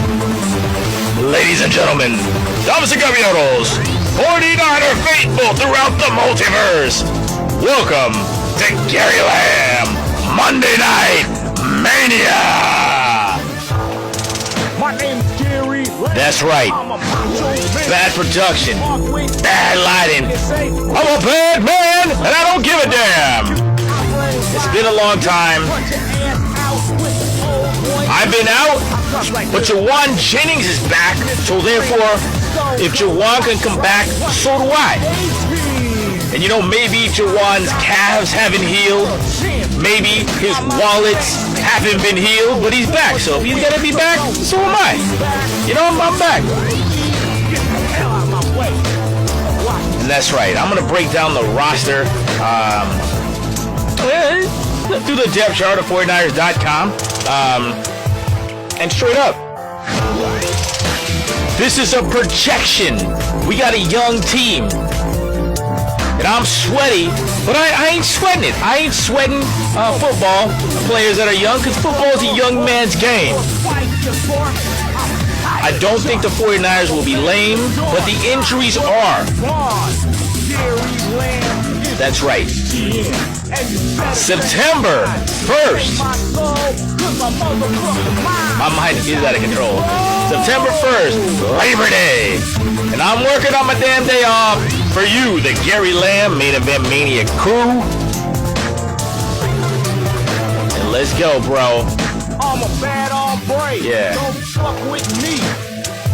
Ladies and gentlemen, damas and caballeros, 49er faithful throughout the multiverse, welcome to Gary Lamm Monday Night Mania! My name's Gary Lamm. That's right. Bad production, bad lighting. I'm a bad man, and I don't give a damn. It's been a long time. I've been out, but Jawan Jennings is back, so therefore, if Jawan can come back, so do I. And you know, maybe Jawan's calves haven't healed, maybe his wallets haven't been healed, but he's back, so if he's gonna be back, so am I. You know, I'm back. And that's right, I'm gonna break down the roster, through the depth chart of 49ers.com, and straight up, this is a projection. We got a young team, and I'm sweaty, but I ain't sweating it. I ain't sweating football players that are young, because football is a young man's game. I don't think the 49ers will be lame, but the injuries are. That's right. September 1st. My mind is out of control. September 1st, Labor Day. And I'm working on my damn day off for you, the Gary Lamm Main Event Mania crew. And let's go, bro. I'm a bad hombre. Yeah. Don't fuck with me.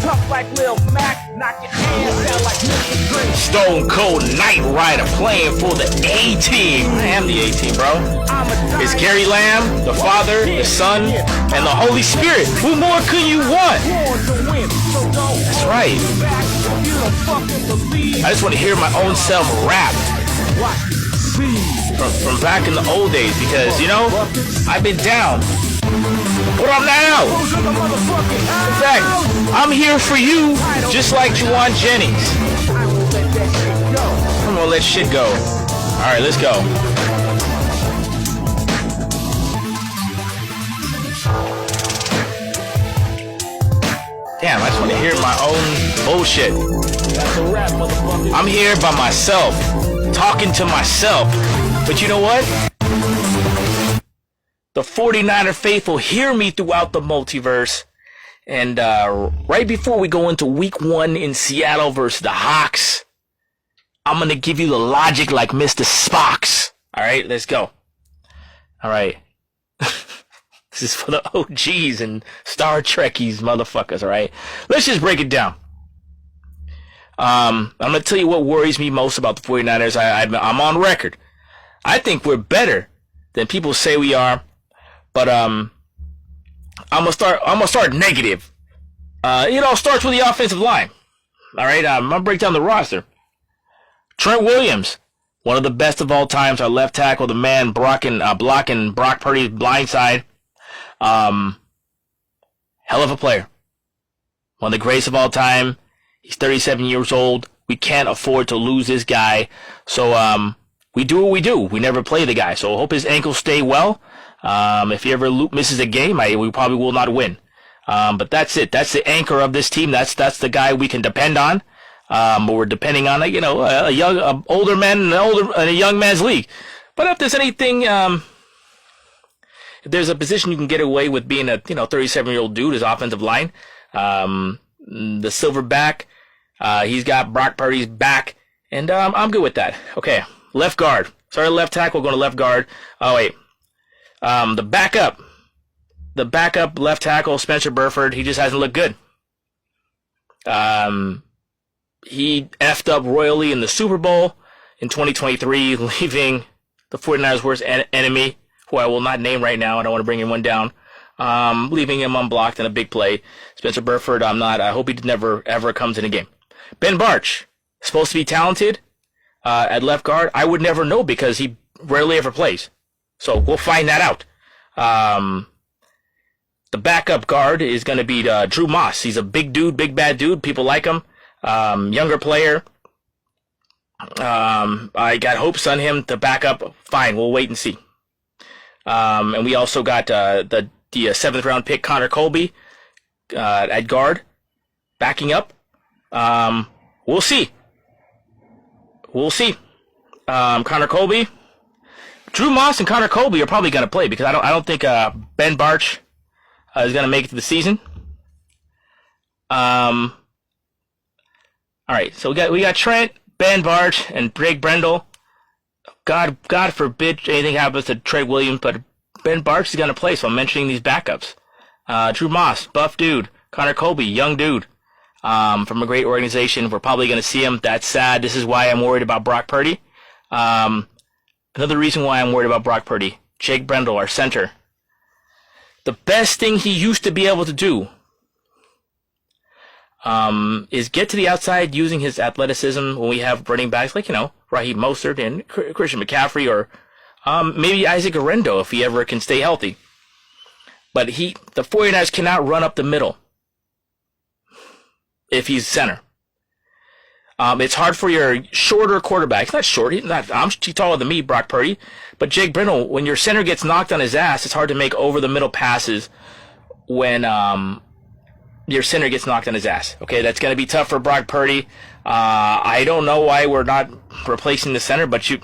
Tough like Lil Mac, knock your ass out like Mr. Green. Stone Cold Knight Rider playing for the A-Team. I am the A-Team, bro. It's Gary Lamm, the Father, the Son, and the Holy Spirit. Who more could you want? That's right. I just want to hear my own self rap from back in the old days, because, you know, I've been down. But I'm now. In fact, I'm here for you, just like Jawan Jennings. I'm gonna let shit go. Alright, let's go. Damn, I just want to hear my own bullshit. I'm here by myself, talking to myself. But you know what? The 49er faithful hear me throughout the multiverse. And right before we go into week 1 in Seattle versus the Hawks, I'm going to give you the logic like Mr. Spock's. All right, let's go. All right. This is for the OGs and Star Trekkies, motherfuckers, all right? Let's just break it down. I'm going to tell you what worries me most about the 49ers. I'm on record. I think we're better than people say we are. But I'm gonna start negative. It all starts with the offensive line. All right, I'm gonna break down the roster. Trent Williams, one of the best of all times, our left tackle, the man blocking Brock Purdy's blind side. Hell of a player. One of the greatest of all time. He's 37 years old. We can't afford to lose this guy. So we do what we do. We never play the guy. So I hope his ankles stay well. If he ever misses a game, we probably will not win. But that's it. That's the anchor of this team. That's the guy we can depend on. But we're depending on a older man and a young man's league. But if there's anything, if there's a position you can get away with being a 37-year-old dude is offensive line. The silverback, he's got Brock Purdy's back, and I'm good with that. Okay, left guard. Sorry, left tackle going to left guard. Oh wait. The backup left tackle, Spencer Burford, he just hasn't looked good. He effed up royally in the Super Bowl in 2023, leaving the 49ers' worst enemy, who I will not name right now. I don't want to bring anyone down. Leaving him unblocked in a big play. Spencer Burford, I hope he never, ever comes in a game. Ben Barch, supposed to be talented at left guard. I would never know because he rarely ever plays. So we'll find that out. The backup guard is going to be Drew Moss. He's a big dude, big bad dude. People like him. Younger player. I got hopes on him to back up. Fine, we'll wait and see. And we also got the 7th round pick Connor Colby. at guard, backing up. We'll see. Connor Colby, Drew Moss, and Connor Colby are probably going to play because I don't think Ben Barch is going to make it to the season. All right, so we got Trent, Ben Barch, and Blake Brendel. God forbid anything happens to Trey Williams, but Ben Barch is going to play, so I'm mentioning these backups. Drew Moss, buff dude. Connor Colby, young dude. From a great organization. We're probably going to see him. That's sad. This is why I'm worried about Brock Purdy. Another reason why I'm worried about Brock Purdy. Jake Brendel, our center. The best thing he used to be able to do is get to the outside using his athleticism when we have running backs like, Raheem Mostert and Christian McCaffrey or maybe Isaac Arendo if he ever can stay healthy. But the 49ers cannot run up the middle if he's center. It's hard for your shorter quarterbacks. Not short. He's taller than me, Brock Purdy. But Jake Brendel, when your center gets knocked on his ass, it's hard to make over-the-middle passes when your center gets knocked on his ass. Okay, that's going to be tough for Brock Purdy. I don't know why we're not replacing the center, but you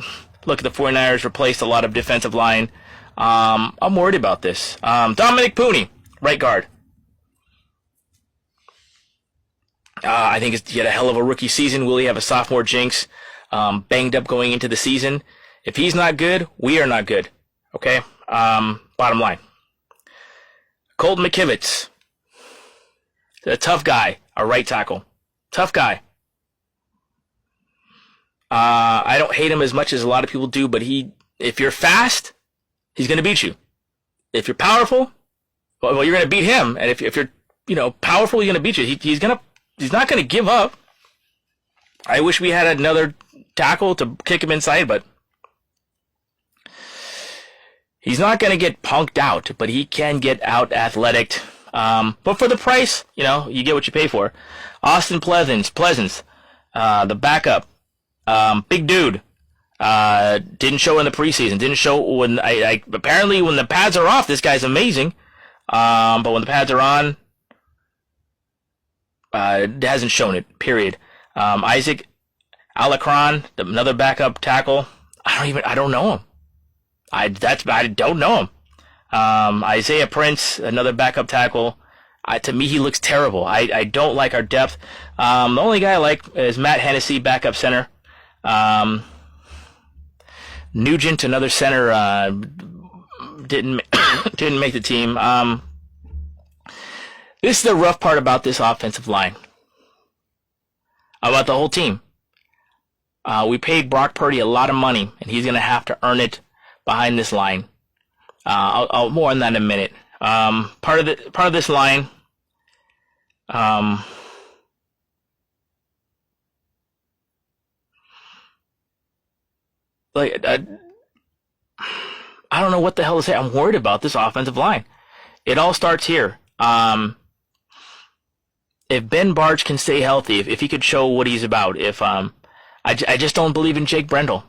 look at the 49ers replaced a lot of defensive line. I'm worried about this. Dominic Pooney, right guard. I think he had a hell of a rookie season. Will he have a sophomore jinx? Banged up going into the season. If he's not good, we are not good. Okay? Bottom line. Colton McKivitz. A tough guy. A right tackle. Tough guy. I don't hate him as much as a lot of people do, but if you're fast, he's going to beat you. If you're powerful, well, you're going to beat him. And if you're, powerful, he's going to beat you. He's not going to give up. I wish we had another tackle to kick him inside, but he's not going to get punked out, but he can get out athletic. But for the price, you get what you pay for. Austin Pleasance, the backup, big dude, didn't show in the preseason, didn't show when apparently when the pads are off, this guy's amazing. But when the pads are on, it hasn't shown it, period. Isaac Alacron, another backup tackle. I don't know him. I don't know him. Isaiah Prince, another backup tackle. To me, he looks terrible. I don't like our depth. The only guy I like is Matt Hennessy, backup center. Nugent, another center, didn't make the team. This is the rough part about this offensive line. About the whole team. We paid Brock Purdy a lot of money, and he's going to have to earn it behind this line. I'll more on that in a minute. Part of this line. I don't know what the hell to say. I'm worried about this offensive line. It all starts here. If Ben Barch can stay healthy, if he could show what he's about, I just don't believe in Jake Brendel.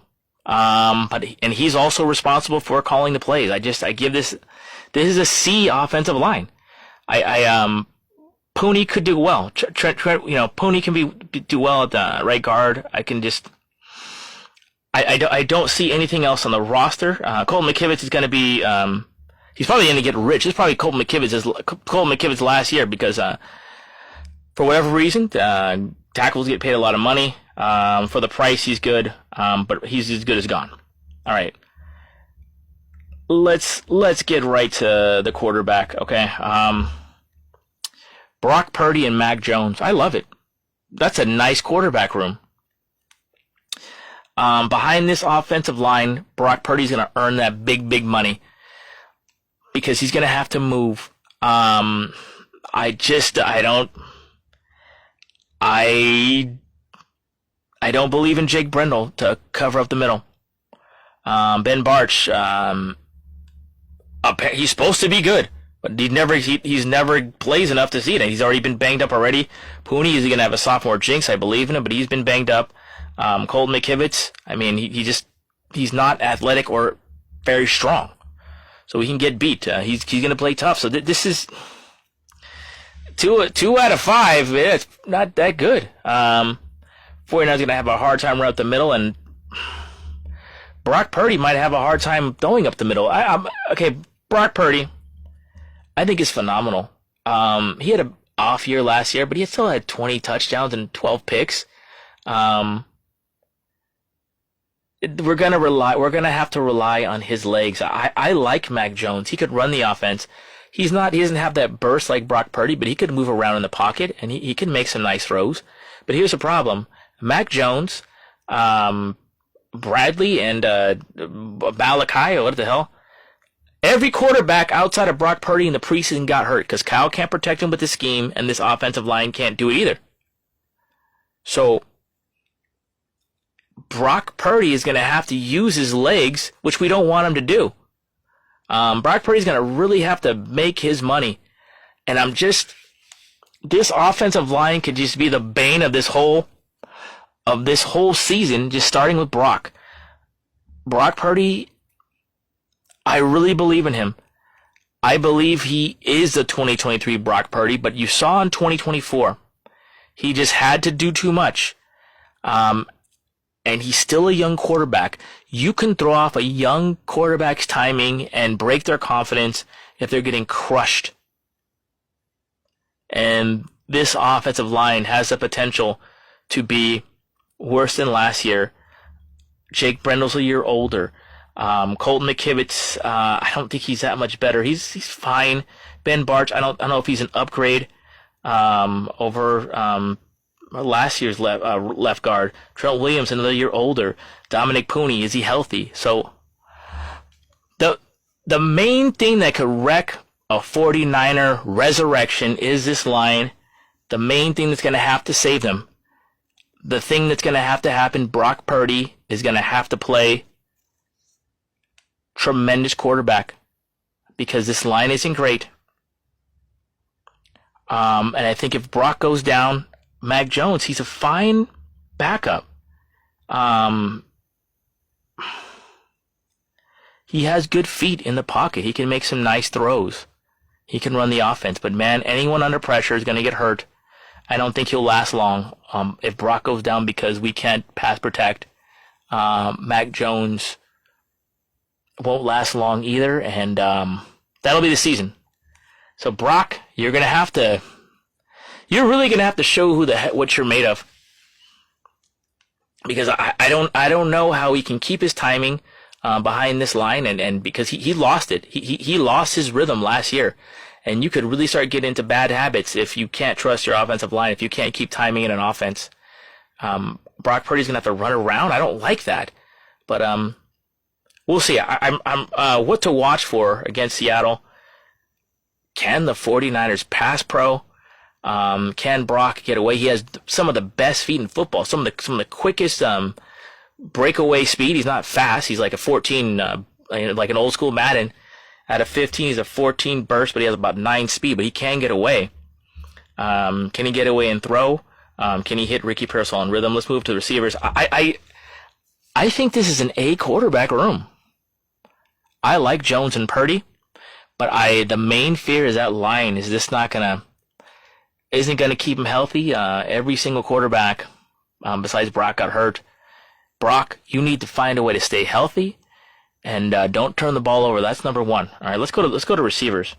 And he's also responsible for calling the plays. I give this is a C offensive line. Pooney could do well. Trent, Pooney can do well at the right guard. I don't see anything else on the roster. Colton McKivitz is going to be, he's probably going to get rich. It's probably Colton McKivitz's last year because, for whatever reason, tackles get paid a lot of money. For the price, he's good, but he's as good as gone. All right. Let's get right to the quarterback, okay? Brock Purdy and Mac Jones. I love it. That's a nice quarterback room. Behind this offensive line, Brock Purdy's going to earn that big money because he's going to have to move. I don't believe in Jake Brendel to cover up the middle. Ben Barch, he's supposed to be good, but he's never plays enough to see it. He's already been banged up already. Pooney is going to have a sophomore jinx. I believe in him, but he's been banged up. Colton McKivitz, he's not athletic or very strong, so he can get beat. He's going to play tough. So this Two out of 5, yeah, it's not that good. 49ers going to have a hard time right up the middle, and Brock Purdy might have a hard time throwing up the middle. Okay, Brock Purdy, I think is phenomenal. He had an off year last year, but he still had 20 touchdowns and 12 picks. We're gonna have to rely on his legs. I like Mac Jones. He could run the offense. He doesn't have that burst like Brock Purdy, but he could move around in the pocket and he can make some nice throws. But here's the problem. Mac Jones, Bradley, and Malachi, what the hell? Every quarterback outside of Brock Purdy in the preseason got hurt because Kyle can't protect him with the scheme, and this offensive line can't do it either. So Brock Purdy is going to have to use his legs, which we don't want him to do. Brock Purdy is going to really have to make his money. And this offensive line could just be the bane of this whole season, just starting with Brock. Brock Purdy, I really believe in him. I believe he is the 2023 Brock Purdy, but you saw in 2024, he just had to do too much. And he's still a young quarterback. You can throw off a young quarterback's timing and break their confidence if they're getting crushed. And this offensive line has the potential to be worse than last year. Jake Brendel's a year older. Colton McKivitz, I don't think he's that much better. He's fine. Ben Barch, I don't know if he's an upgrade over last year's left guard. Trent Williams, another year older. Dominic Pooney, is he healthy? So the main thing that could wreck a 49er resurrection is this line. The main thing that's going to have to save them. The thing that's going to have to happen, Brock Purdy is going to have to play tremendous quarterback because this line isn't great. And I think if Brock goes down, Mac Jones, he's a fine backup. He has good feet in the pocket. He can make some nice throws. He can run the offense. But man, anyone under pressure is going to get hurt. I don't think he'll last long. If Brock goes down because we can't pass protect, Mac Jones won't last long either, and that'll be the season. So Brock, you're really gonna have to show what you're made of, because I don't know how he can keep his timing behind this line, and because he lost it, he lost his rhythm last year, and you could really start getting into bad habits if you can't trust your offensive line, if you can't keep timing in an offense. Brock Purdy's gonna have to run around. I don't like that, but we'll see. I'm what to watch for against Seattle. Can the 49ers pass pro? Can Brock get away? He has some of the best feet in football. Some of the quickest breakaway speed. He's not fast. He's like a 14, like an old school Madden. Out of 15, he's a 14 burst, but he has about 9 speed. But he can get away. Can he get away and throw? Can he hit Ricky Pearsall in rhythm? Let's move to the receivers. I think this is an A quarterback room. I like Jones and Purdy, but the main fear is that line isn't gonna keep him healthy. Every single quarterback, besides Brock, got hurt. Brock, you need to find a way to stay healthy, and don't turn the ball over. That's number one. All right, let's go to receivers.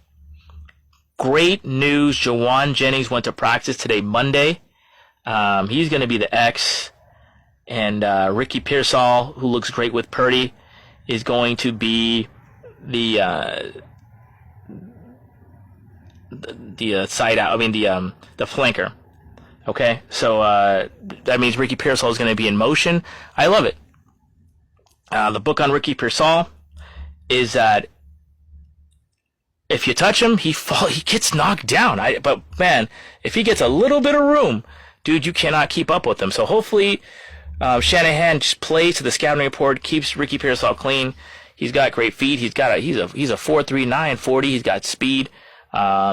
Great news: Jawan Jennings went to practice today, Monday. He's going to be the X, and Ricky Pearsall, who looks great with Purdy, is going to be the side out. I mean the flanker. Okay, so that means Ricky Pearsall is going to be in motion. I love it. The book on Ricky Pearsall is that if you touch him, he gets knocked down. But man, if he gets a little bit of room, dude, you cannot keep up with him. So hopefully Shanahan just plays to the scouting report, keeps Ricky Pearsall clean. He's got great feet. He's a 4.39 40. He's got speed.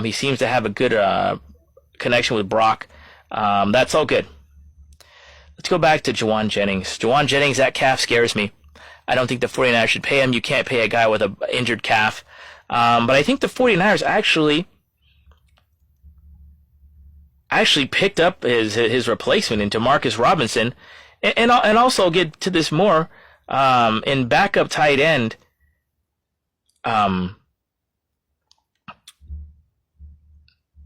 He seems to have a good connection with Brock. That's all good. Let's go back to Jawan Jennings. Jawan Jennings, that calf scares me. I don't think the 49ers should pay him. You can't pay a guy with an injured calf. But I think the 49ers actually actually picked up his replacement in DeMarcus Robinson, and also I'll get to this more in backup tight end.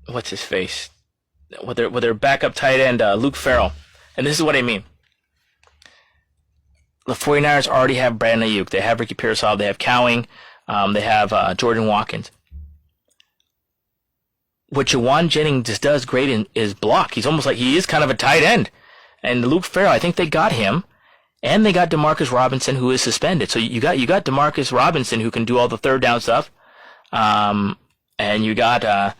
What's his face? With their backup tight end, Luke Farrell, and this is what I mean. The 49ers already have Brandon Ayuk. They have Ricky Pearsall. They have Cowing. They have Jordan Watkins. What Jawan Jennings does great in is block. He's almost like he is kind of a tight end. And Luke Farrell, I think they got him, and they got DeMarcus Robinson, who is suspended. So you got DeMarcus Robinson, who can do all the third down stuff, and you got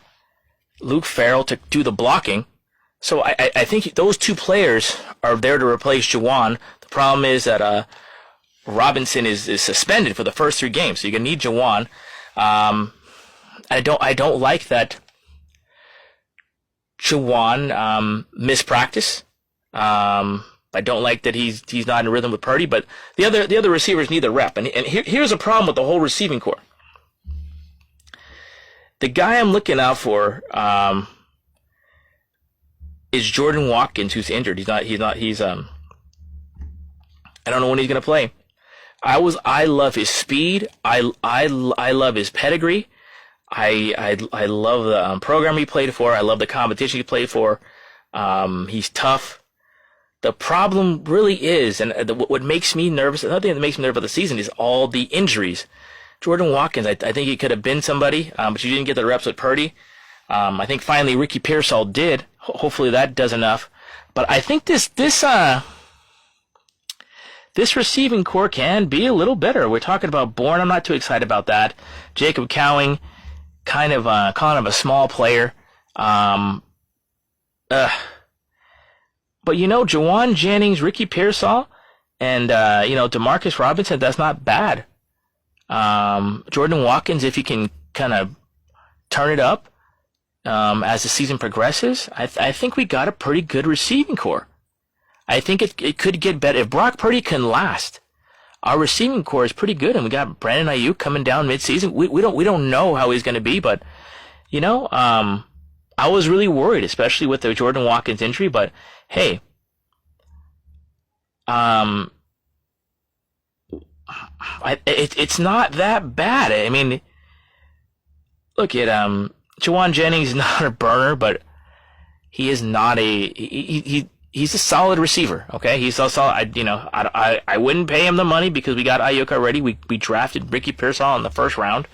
Luke Farrell to do the blocking. So I think those two players are there to replace Jawan. The problem is that Robinson is suspended for the first 3 games, so you're gonna need Jawan. I don't like that Jawan missed practice. I don't like that he's not in rhythm with Purdy, but the other receivers need the rep. And here's a problem with the whole receiving corps. The guy I'm looking out for is Jordan Watkins, who's injured. He's I don't know when he's gonna play. I love his speed. I love his pedigree. I love the program he played for. I love the competition he played for. He's tough. The problem really is, and what makes me nervous, another thing that makes me nervous about the season is all the injuries. Jordan Watkins, I think he could have been somebody, but you didn't get the reps with Purdy. I think finally Ricky Pearsall did. Hopefully that does enough. But I think this receiving core can be a little better. We're talking about Bourne. I'm not too excited about that. Jacob Cowing, kind of a small player. But Jawan Jennings, Ricky Pearsall, and DeMarcus Robinson, that's not bad. Jordan Watkins, if he can kind of turn it up as the season progresses, I think we got a pretty good receiving core. I think it could get better. If Brock Purdy can last, our receiving core is pretty good, and we got Brandon Ayuk coming down midseason. We don't know how he's going to be, but I was really worried, especially with the Jordan Watkins injury. But hey, it's not that bad. I mean, look at Jawan Jennings is not a burner, but he is not he's a solid receiver. Okay, he's a solid. I wouldn't pay him the money because we got Ayuk already. We drafted Ricky Pearsall in the first round.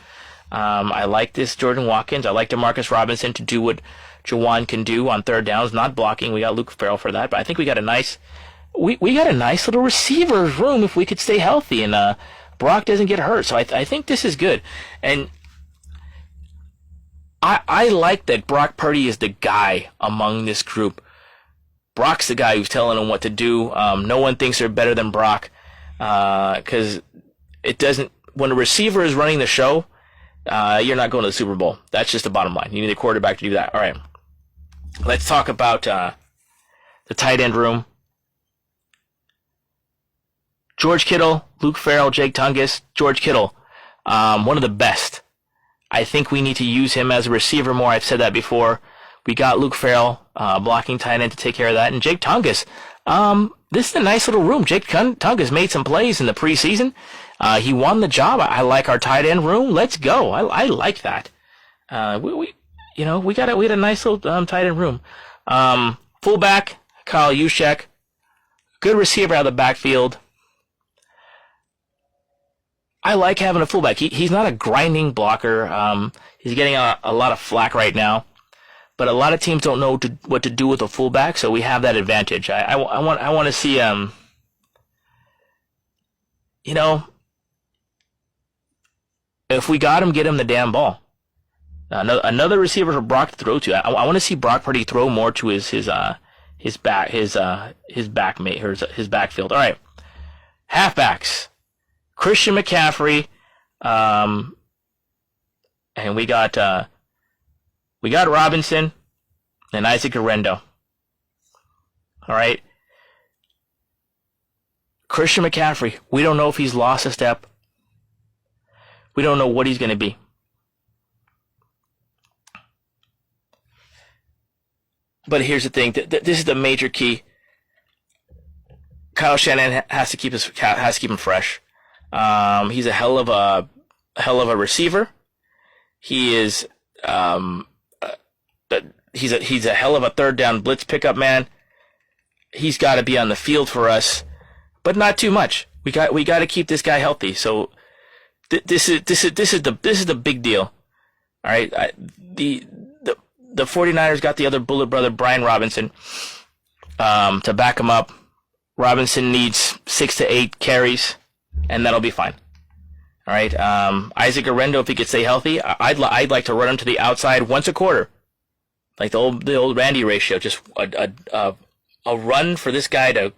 I like this Jordan Watkins. I like DeMarcus Robinson to do what Jawan can do on third downs, not blocking. We got Luke Farrell for that, but I think we got a nice little receivers room if we could stay healthy and Brock doesn't get hurt. So I think this is good, and I like that Brock Purdy is the guy among this group. Brock's the guy who's telling them what to do. No one thinks they're better than Brock because it doesn't. When a receiver is running the show, you're not going to the Super Bowl. That's just the bottom line. You need a quarterback to do that. All right, let's talk about the tight end room. George Kittle, Luke Farrell, Jake Tungus. George Kittle, one of the best. I think we need to use him as a receiver more. I've said that before. We got Luke Farrell, blocking tight end to take care of that. And Jake Tungus, this is a nice little room. Jake Tungus made some plays in the preseason. He won the job. I like our tight end room. Let's go. I like that. We had a nice little tight end room. Fullback, Kyle Juszczyk, good receiver out of the backfield. I like having a fullback. He's not a grinding blocker. He's getting a lot of flack right now, but a lot of teams don't know what to do with a fullback, so we have that advantage. I want to see if we got him, get him the damn ball. Another receiver for Brock to throw to. I want to see Brock Purdy throw more to his backfield. All right, halfbacks. Christian McCaffrey, and we got Robinson and Isaac Arendo. All right, Christian McCaffrey. We don't know if he's lost a step. We don't know what he's going to be. But here's the thing. This is the major key. Kyle Shanahan has to keep him fresh. He's a hell of a receiver. He is he's a hell of a third down blitz pickup man. He's got to be on the field for us, but not too much. We got to keep this guy healthy. So this is the big deal. All right, the 49ers got the other bullet brother, Brian Robinson, to back him up. Robinson needs 6 to 8 carries, and that'll be fine. All right, Isaac Arendo, if he could stay healthy, I'd like to run him to the outside once a quarter, like the old Randy ratio. Just a run for this guy to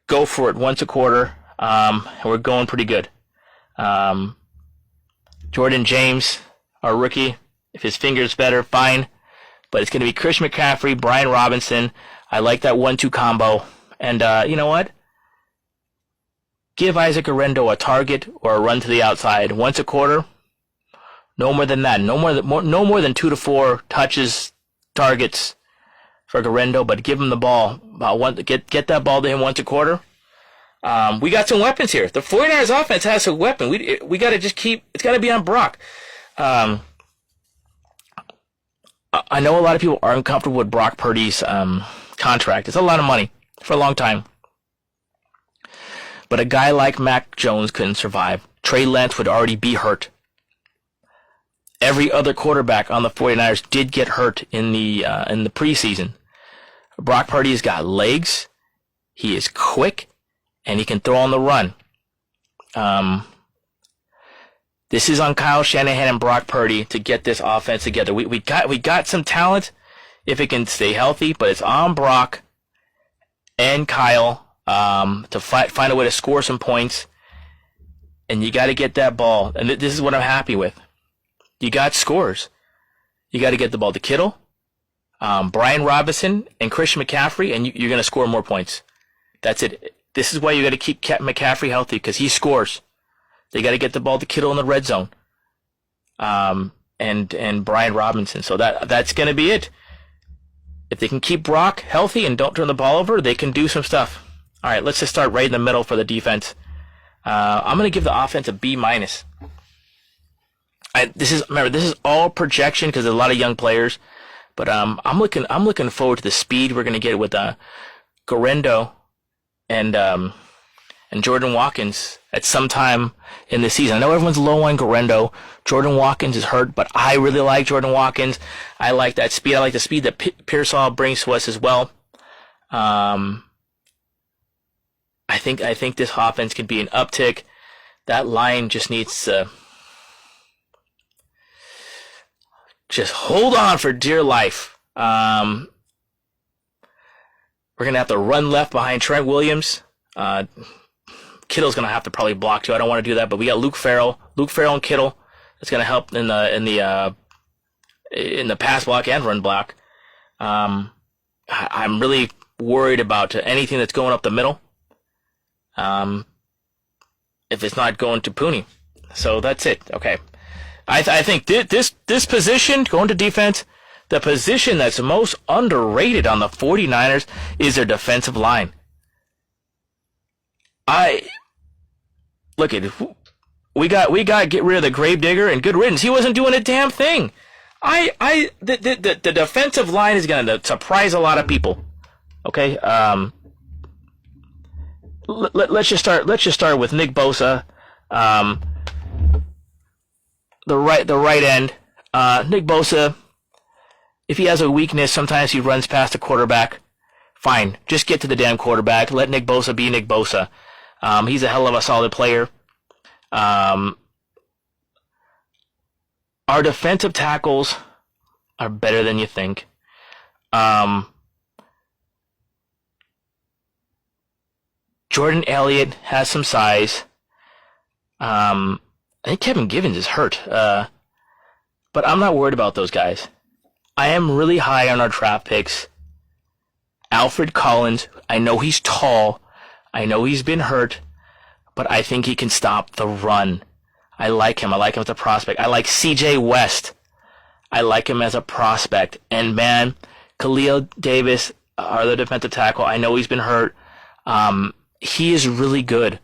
go for it once a quarter. And we're going pretty good. Jordan James, our rookie, if his finger's better, fine. But it's going to be Chris McCaffrey, Brian Robinson. I like that 1-2 combo. And you know what? Give Isaac Arendo a target or a run to the outside once a quarter. No more than that. No more than 2 to 4 touches, targets for Arendo. But give him the ball. Get that ball to him once a quarter. We got some weapons here. The 49ers offense has a weapon. We got to just keep. It's got to be on Brock. I know a lot of people are uncomfortable with Brock Purdy's contract. It's a lot of money for a long time. But a guy like Mac Jones couldn't survive. Trey Lance would already be hurt. Every other quarterback on the 49ers did get hurt in the preseason. Brock Purdy's got legs. He is quick, and he can throw on the run. This is on Kyle Shanahan and Brock Purdy to get this offense together. We got some talent if it can stay healthy, but it's on Brock and Kyle to find a way to score some points. And you got to get that ball. And this is what I'm happy with. You got scores. You got to get the ball to Kittle, Brian Robinson, and Christian McCaffrey, and you're going to score more points. That's it. This is why you got to keep McCaffrey healthy, because he scores. They got to get the ball to Kittle in the red zone, and Brian Robinson. So that's going to be it. If they can keep Brock healthy and don't turn the ball over, they can do some stuff. All right, let's just start right in the middle for the defense. I'm going to give the offense a B-. This is all projection because there's a lot of young players, but I'm looking forward to the speed we're going to get with Garendo and Jordan Watkins at some time in the season. I know everyone's low on Garendo. Jordan Watkins is hurt, but I really like Jordan Watkins. I like that speed. I like the speed that Pearsall brings to us as well. I think this offense can be an uptick. That line just needs to just hold on for dear life. We're going to have to run left behind Trent Williams. Kittle's going to have to probably block too. I don't want to do that, but we got Luke Farrell and Kittle. That's going to help in the pass block and run block. I'm really worried about anything that's going up the middle. If it's not going to Pooney. So that's it. Okay. I think this position, going to defense, the position that's most underrated on the 49ers is their defensive line. We got to get rid of the gravedigger, and good riddance. He wasn't doing a damn thing. The defensive line is going to surprise a lot of people. Okay. Let's just start with Nick Bosa, the right end. Nick Bosa, if he has a weakness, sometimes he runs past the quarterback. Fine, just get to the damn quarterback. Let Nick Bosa be Nick Bosa. He's a hell of a solid player. Our defensive tackles are better than you think. Jordan Elliott has some size. I think Kevin Givens is hurt. But I'm not worried about those guys. I am really high on our draft picks. Alfred Collins, I know he's tall. I know he's been hurt. But I think he can stop the run. I like him. I like him as a prospect. I like C.J. West. I like him as a prospect. And man, Khalil Davis, our other defensive tackle, I know he's been hurt. He is really good.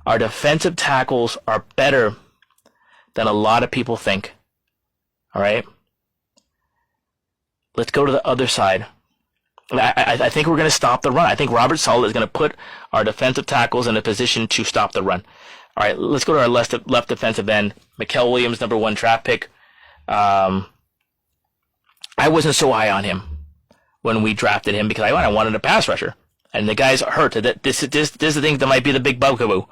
Our defensive tackles are better than a lot of people think. All right? Let's go to the other side. I think we're going to stop the run. I think Robert Saleh is going to put our defensive tackles in a position to stop the run. All right, let's go to our left defensive end. Mikael Williams, number 1 draft pick. I wasn't so high on him when we drafted him because I wanted a pass rusher. And the guy's hurt. This is the thing that might be the big bugaboo.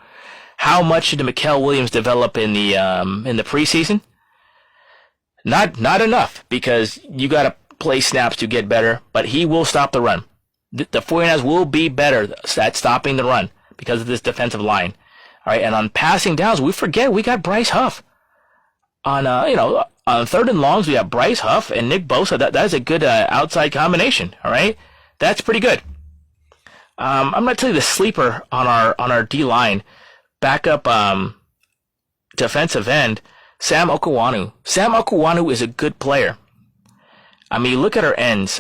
How much did Mikael Williams develop in the preseason? Not enough, because you got to play snaps to get better, but he will stop the run. The 49ers will be better at stopping the run because of this defensive line. All right, and on passing downs, we forget we got Bryce Huff. On on third and longs, we have Bryce Huff and Nick Bosa. That is a good outside combination. All right, that's pretty good. I'm going to tell you the sleeper on our D line, backup defensive end, Sam Okwanu. Sam Okwanu is a good player. I mean, look at our ends.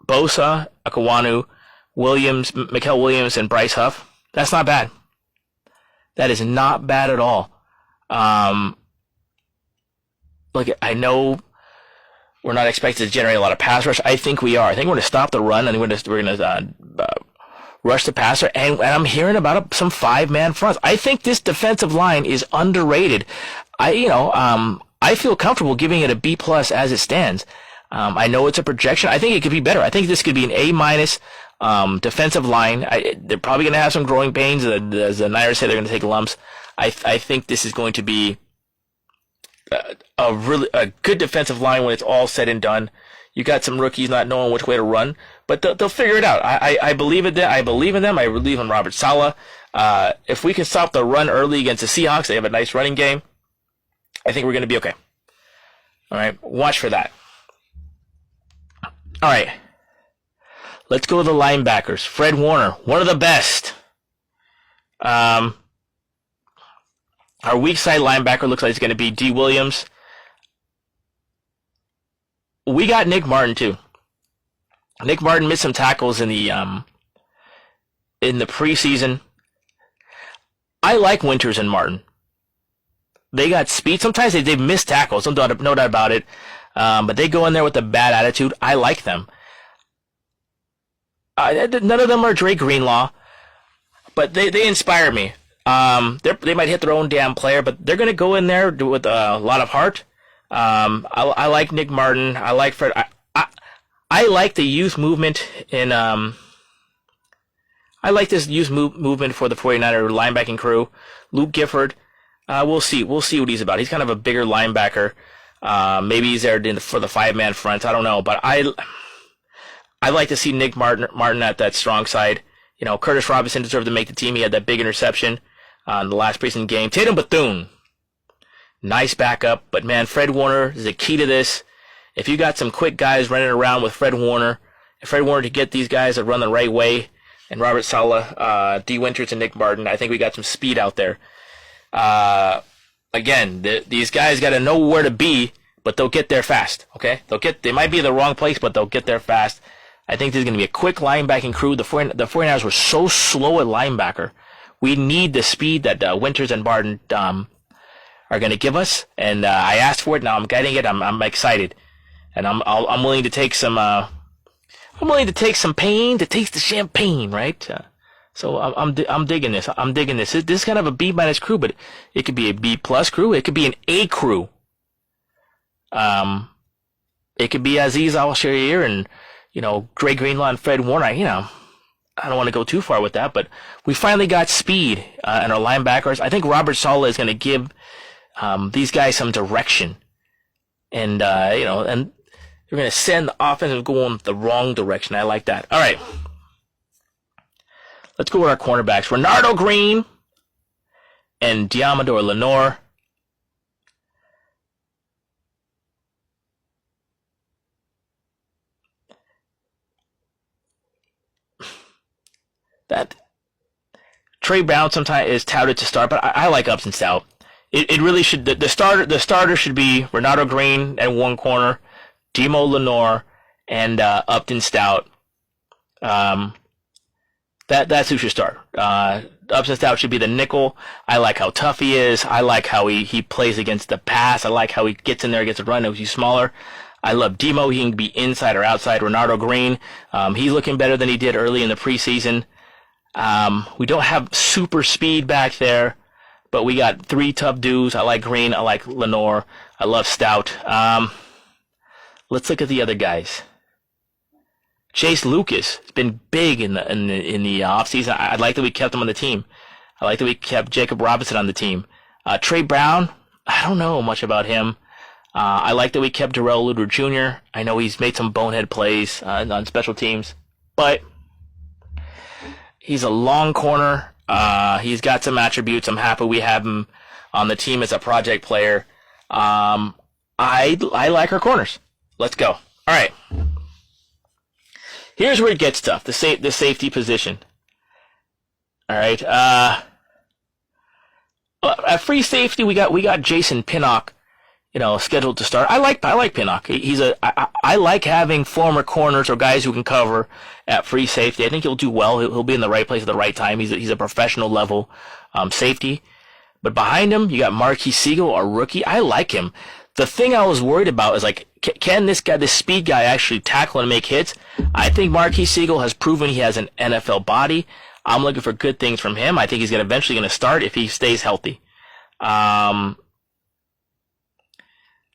Bosa, Okwanu, Williams, Mikael Williams, and Bryce Huff. That's not bad. That is not bad at all. Look, I know we're not expected to generate a lot of pass rush. I think we are. I think we're going to stop the run, and we're going to rush the passer. And I'm hearing about some 5-man fronts. I think this defensive line is underrated. I feel comfortable giving it a B+ as it stands. I know it's a projection. I think it could be better. I think this could be an A- defensive line. They're probably going to have some growing pains. As the Niners say, they're going to take lumps. I think this is going to be a good defensive line when it's all said and done. You got some rookies not knowing which way to run, but they'll figure it out. I believe in them. I believe in them. I believe in Robert Saleh. If we can stop the run early against the Seahawks, they have a nice running game. I think we're going to be okay. All right, watch for that. All right, let's go to the linebackers. Fred Warner, one of the best. Our weak side linebacker looks like it's going to be D. Williams. We got Nick Martin too. Nick Martin missed some tackles in the preseason. I like Winters and Martin. They got speed. Sometimes they've missed tackles, no doubt about it. But they go in there with a bad attitude. I like them. None of them are Dre Greenlaw, but they inspire me. They might hit their own damn player, but they're going to go in there with a lot of heart. I like Nick Martin. I like Fred. I like the youth movement in. I like this youth movement for the 49er linebacking crew. Luke Gifford. We'll see. We'll see what he's about. He's kind of a bigger linebacker. Maybe he's there for the 5-man front. I don't know, but I like to see Nick Martin at that strong side. You know, Curtis Robinson deserved to make the team. He had that big interception in the last preseason game. Tatum Bethune, nice backup, but man, Fred Warner is the key to this. If you got some quick guys running around with Fred Warner, if Fred Warner to get these guys to run the right way, and Robert Saleh, D. Winters, and Nick Martin, I think we got some speed out there. Again, these guys got to know where to be, but they'll get there fast. Okay, they might be in the wrong place, but they'll get there fast. I think there's going to be a quick linebacking crew. The 49ers were so slow at linebacker. We need the speed that Winters and Martin are going to give us, and I asked for it. Now I'm getting it. I'm excited, and I'm willing to take some. I'm willing to take some pain to taste the champagne, right? So I'm digging this. I'm digging this. This is kind of a B- crew, but it could be a B+ crew. It could be an A crew. It could be Azeez Al-Shaair and Dre Greenlaw and Fred Warner. I don't want to go too far with that, but we finally got speed in our linebackers. I think Robert Saleh is going to give these guys some direction, and and they're going to send the offense going the wrong direction. I like that. All right. Let's go with our cornerbacks. Renardo Green and Diamador Lenore. That Trey Brown sometimes is touted to start, but I like Upton Stout. It really should. The starter should be Renardo Green at one corner, Demo Lenore, and Upton Stout. That's who should start. Upton Stout should be the nickel. I like how tough he is. I like how he plays against the pass. I like how he gets in there, gets a run. He's smaller. I love Demo. He can be inside or outside. Renardo Green, he's looking better than he did early in the preseason. We don't have super speed back there, but we got 3 tough dudes. I like Green. I like Lenore. I love Stout. Let's look at the other guys. Chase Lucas has been big in the offseason. I like that we kept him on the team. I like that we kept Jacob Robinson on the team. Trey Brown, I don't know much about him. I like that we kept Darrell Luder Jr. I know he's made some bonehead plays on special teams, but he's a long corner. He's got some attributes. I'm happy we have him on the team as a project player. I like our corners. Let's go. All right. Here's where it gets tough. The safety position. All right. At free safety, we got Jason Pinnock, scheduled to start. I like Pinnock. I like having former corners or guys who can cover at free safety. I think he'll do well. He'll be in the right place at the right time. He's a professional level safety. But behind him, you got Marquis Siegel, a rookie. I like him. The thing I was worried about is can this speed guy actually tackle and make hits? I think Marquis Siegel has proven he has an NFL body. I'm looking for good things from him. I think he's eventually going to start if he stays healthy.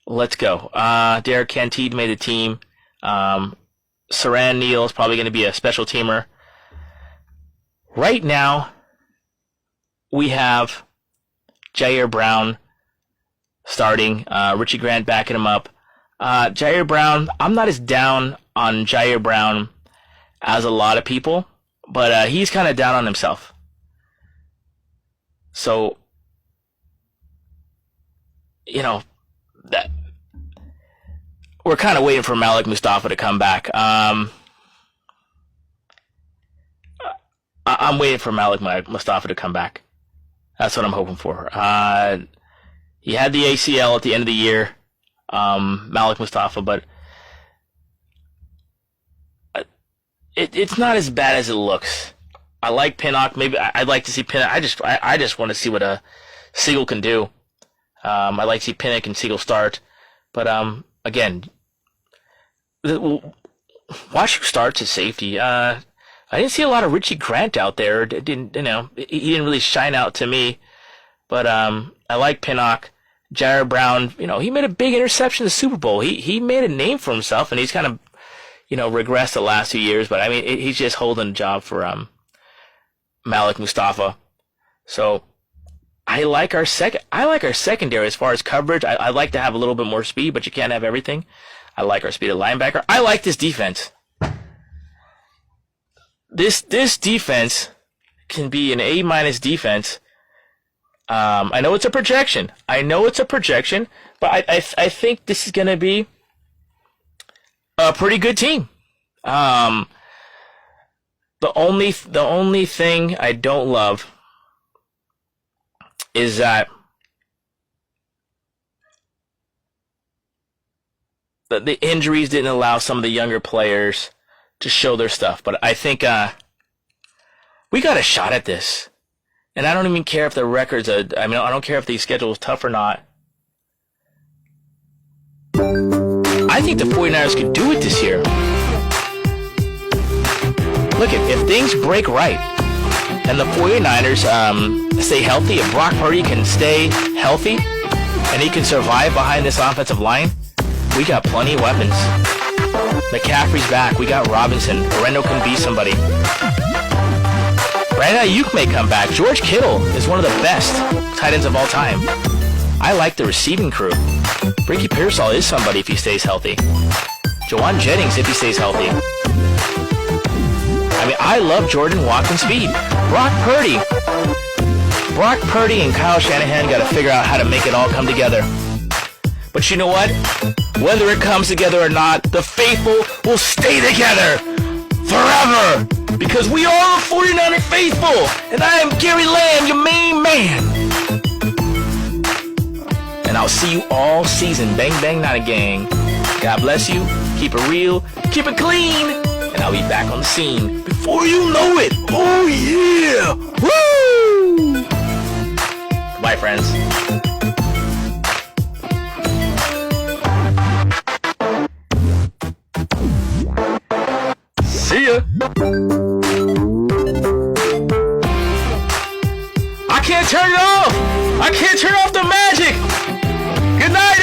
Let's go. Derek Cantide made the team. Saran Neal is probably going to be a special teamer. Right now, we have Jair Brown starting. Richie Grant backing him up. Jair Brown, I'm not as down on Jair Brown as a lot of people, but he's kind of down on himself. So, that we're kind of waiting for Malik Mustafa to come back. I'm waiting for Malik Mustafa to come back. That's what I'm hoping for. He had the ACL at the end of the year, Malik Mustafa, but it's not as bad as it looks. I like Pinnock. Maybe I'd like to see Pinnock. I just want to see what Siegel can do. I like to see Pinnock and Siegel start, but again, watch who starts at safety. I didn't see a lot of Richie Grant out there. He didn't really shine out to me, but I like Pinnock. Jair Brown, he made a big interception in the Super Bowl. He made a name for himself, and he's kind of, regressed the last few years. But I mean, he's just holding a job for Malik Mustafa. So I like our secondary as far as coverage. I like to have a little bit more speed, but you can't have everything. I like our speed at linebacker. I like this defense. This defense can be an A- defense. I know it's a projection. But I think this is going to be a pretty good team. The only thing I don't love is that the injuries didn't allow some of the younger players to show their stuff. But I think we got a shot at this. And I don't even care if the records I don't care if the schedule is tough or not. I think the 49ers could do it this year. Look, if things break right, and the 49ers stay healthy, if Brock Purdy can stay healthy, and he can survive behind this offensive line, we got plenty of weapons. McCaffrey's back. We got Robinson. Orlando can be somebody. Brandon Ayuk may come back. George Kittle is one of the best tight ends of all time. I like the receiving crew. Ricky Pearsall is somebody if he stays healthy. Jawan Jennings if he stays healthy. I love Jordan Watkins' speed. Brock Purdy and Kyle Shanahan got to figure out how to make it all come together. But you know what? Whether it comes together or not, the faithful will stay together forever. Because we are the 49er faithful. And I am Gary Lamm, your main man. And I'll see you all season. Bang, bang, not a gang. God bless you. Keep it real. keep it clean, and I'll be back on the scene before you know it. Oh yeah! Woo! Bye, friends. See ya. I can't turn it off. I can't turn off the magic. Good night,